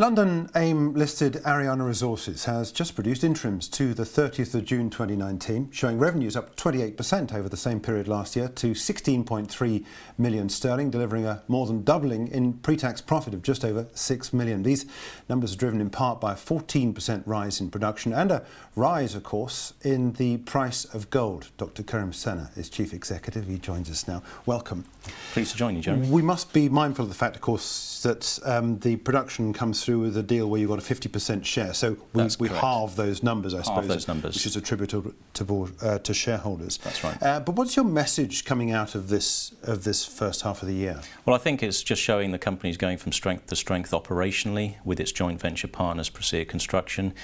London AIM-listed Ariana Resources has just produced interims to the 30th of June 2019, showing revenues up 28% over the same period last year to 16.3 million sterling, delivering a more than doubling in pre-tax profit of just over 6 million. These numbers are driven in part by a 14% rise in production and a rise, of course, in the price of gold. Dr Kerim Sener is Chief Executive. He joins us now. Welcome. Pleased to join you, Jeremy. We must be mindful of the fact, of course, that the production comes through with a deal where you've got a 50% share. So we halve those numbers, I suppose, those numbers, which is attributable to shareholders. That's right. But what's your message coming out of this first half of the year? Well, I think it's just showing the company's going from strength to strength operationally with its joint venture partners, Procer Construction.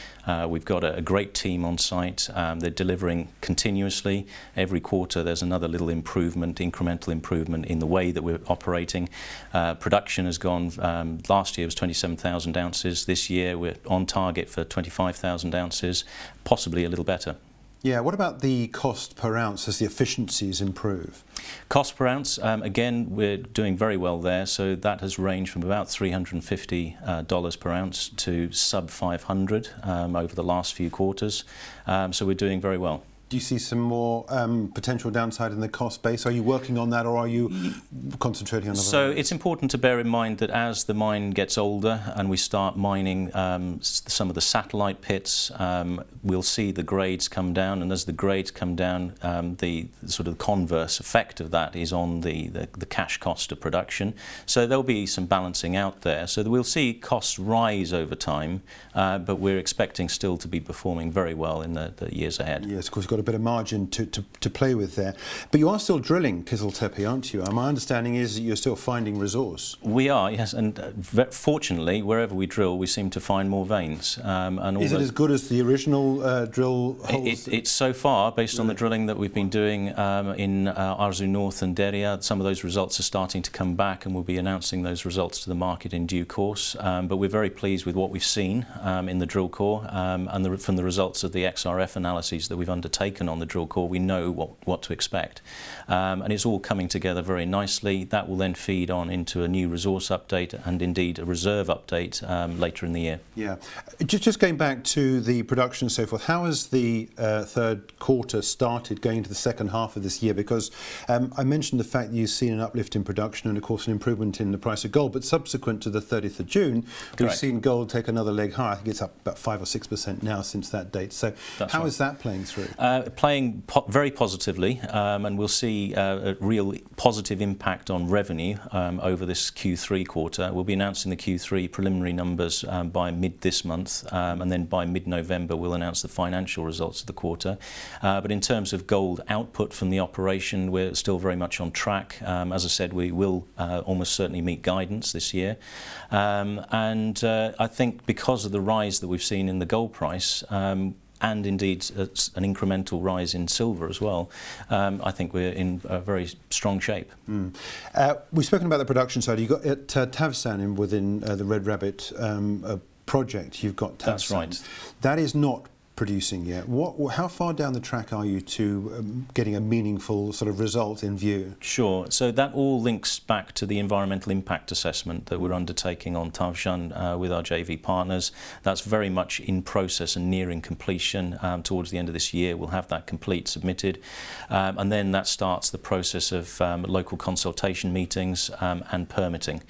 We've got a great team on site. They're delivering continuously. Every quarter there's another little improvement, incremental improvement in the way that we're operating. Production has gone, last year was 27,000 ounces. This year we're on target for 25,000 ounces, possibly a little better. Yeah, what about the cost per ounce as the efficiencies improve? Cost per ounce, again, we're doing very well there. So that has ranged from about $350 per ounce to sub 500 over the last few quarters. So we're doing very well. Do you see some more potential downside in the cost base? Are you working on that, or are you concentrating on other So areas? it's important to bear in mind that as the mine gets older and we start mining some of the satellite pits, we'll see the grades come down, and as the grades come down, the sort of converse effect of that is on the cash cost of production. So there'll be some balancing out there. So we'll see costs rise over time, but we're expecting still to be performing very well in the years ahead. Yes, of course, you've got a bit of margin to play with there. But you are still drilling Kiziltepe, aren't you? My understanding is that you're still finding resource. We are, yes, and fortunately, wherever we drill, we seem to find more veins. Is it as good as the original drill holes? It's so far, based on the drilling that we've been doing in Arzu North and Deria, some of those results are starting to come back, and we'll be announcing those results to the market in due course. But we're very pleased with what we've seen in the drill core, and from the results of the XRF analyses that we've undertaken on the drill core, we know what to expect. And it's all coming together very nicely. That will then feed on into a new resource update and indeed a reserve update later in the year. Yeah. Just going back to the production and so forth, how has the third quarter started going into the second half of this year? Because I mentioned the fact that you've seen an uplift in production and, of course, an improvement in the price of gold. But subsequent to the 30th of June, we've seen gold take another leg higher. I think it's up about 5 or 6% now since that date. So how is that playing through? Playing very positively, and we'll see a real positive impact on revenue over this Q3 quarter. We'll be announcing the Q3 preliminary numbers by mid this month, and then by mid-November we'll announce the financial results of the quarter. But in terms of gold output from the operation, we're still very much on track. As I said, we will almost certainly meet guidance this year. And I think because of the rise that we've seen in the gold price, and indeed an incremental rise in silver as well, I think we're in a very strong shape. We've spoken about the production side. You've got at Tavsan within the Red Rabbit project, you've got Tavsan. That's right. That is not producing yet. How far down the track are you to getting a meaningful sort of result in view? Sure. So that all links back to the environmental impact assessment that we're undertaking on Tavsan with our JV partners. That's very much in process and nearing completion. Towards the end of this year, we'll have that complete, submitted. And then that starts the process of local consultation meetings and permitting.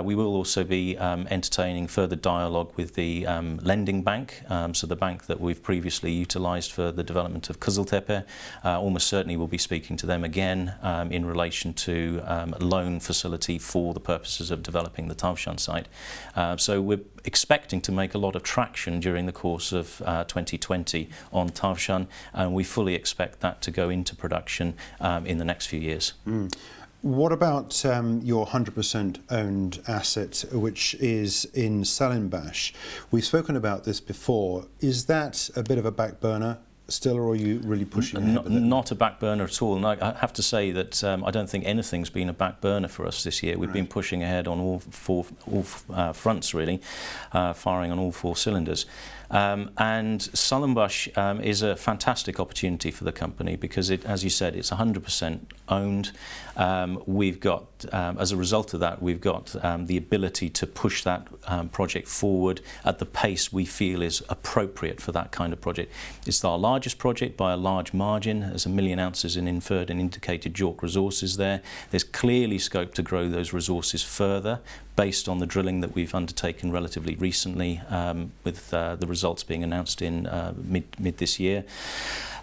We will also be entertaining further dialogue with the lending bank, so the bank that we've previously utilised for the development of Kiziltepe. Almost certainly we'll be speaking to them again in relation to a loan facility for the purposes of developing the Tavsan site. So we're expecting to make a lot of traction during the course of 2020 on Tavsan, and we fully expect that to go into production in the next few years. What about your 100% owned asset, which is in Salinbash? We've spoken about this before. Is that a bit of a back burner still, or are you really pushing ahead with it? Not a back burner at all. And I have to say that I don't think anything's been a back burner for us this year. We've been pushing ahead on all fronts, really, firing on all 4 cylinders. And Sullenbusch is a fantastic opportunity for the company because, as you said, it's 100% owned. We've got, as a result of that, we've got the ability to push that project forward at the pace we feel is appropriate for that kind of project. It's our largest project by a large margin. There's 1 million ounces in inferred and indicated JORC resources there. There's clearly scope to grow those resources further based on the drilling that we've undertaken relatively recently, with the results being announced in mid this year.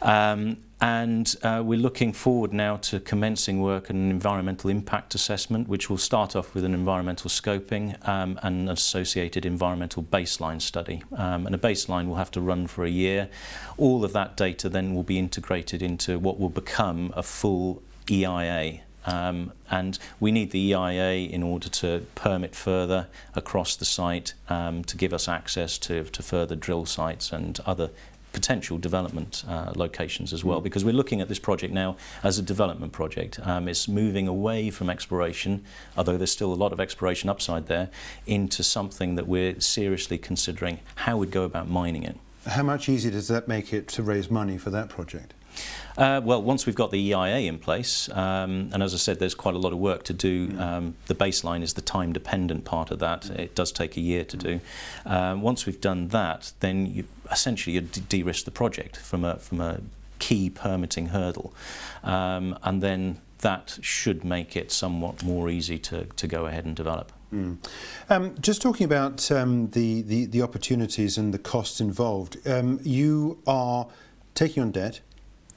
And we're looking forward now to commencing work on an environmental impact assessment, which will start off with an environmental scoping and an associated environmental baseline study. And a baseline will have to run for a year. All of that data then will be integrated into what will become a full EIA. And we need the EIA in order to permit further across the site, to give us access to further drill sites and other potential development locations as well, because we're looking at this project now as a development project. It's moving away from exploration, although there's still a lot of exploration upside there, into something that we're seriously considering how we'd go about mining it. How much easier does that make it to raise money for that project? Well, once we've got the EIA in place, and as I said, there's quite a lot of work to do. The baseline is the time-dependent part of that. It does take a year to do. Once we've done that, then you essentially de-risk the project from a key permitting hurdle, and then that should make it somewhat more easy to go ahead and develop. Just talking about the opportunities and the costs involved, you are taking on debt.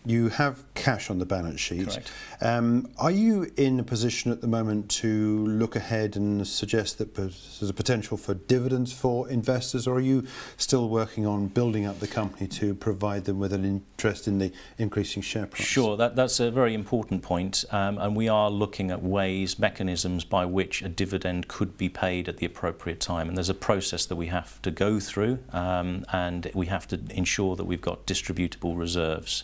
You have cash on the balance sheet. Correct. Are you in a position at the moment to look ahead and suggest that there's a potential for dividends for investors, or are you still working on building up the company to provide them with an interest in the increasing share price? Sure, that's a very important point, and we are looking at ways, mechanisms by which a dividend could be paid at the appropriate time. And there's a process that we have to go through, and we have to ensure that we've got distributable reserves.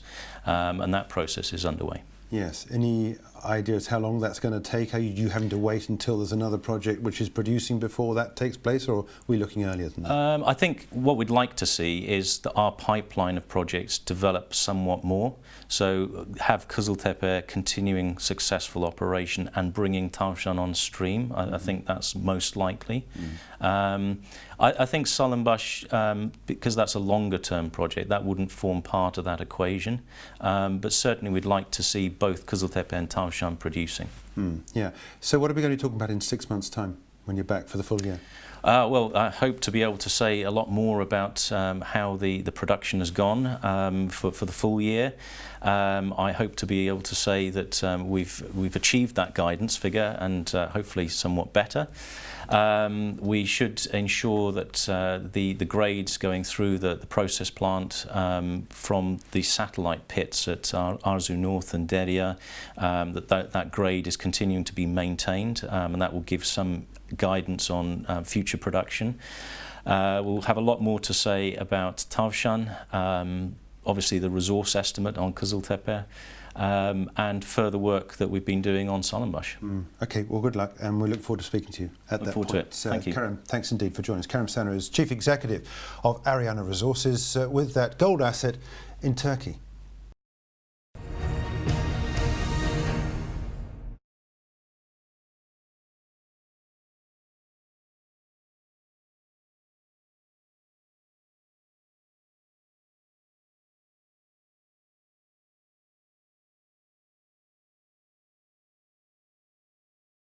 And that process is underway. Yes. Any ideas how long that's going to take? Are you having to wait until there's another project which is producing before that takes place, or are we looking earlier than that? I think what we'd like to see is that our pipeline of projects develop somewhat more. So have Kiziltepe continuing successful operation and bringing Tavşan on stream. I think that's most likely. I think Sullenbusch, because that's a longer term project, that wouldn't form part of that equation. But certainly we'd like to see both Kiziltepe and Tavşan producing. Yeah. So what are we going to be talking about in 6 months' time when you're back for the full year? Well, I hope to be able to say a lot more about how the production has gone for the full year. I hope to be able to say that we've achieved that guidance figure and hopefully somewhat better. We should ensure that the grades going through the process plant from the satellite pits at Arzu North and Derya, that grade is continuing to be maintained, and that will give some guidance on future production. We'll have a lot more to say about Tavşan, obviously the resource estimate on Kiziltepe, and further work that we've been doing on Sullenbusch. Okay, well, good luck, and we look forward to speaking to you at that point. To it. Thank you. Kerim, thanks indeed for joining us. Kerim Sener is Chief Executive of Ariana Resources with that gold asset in Turkey.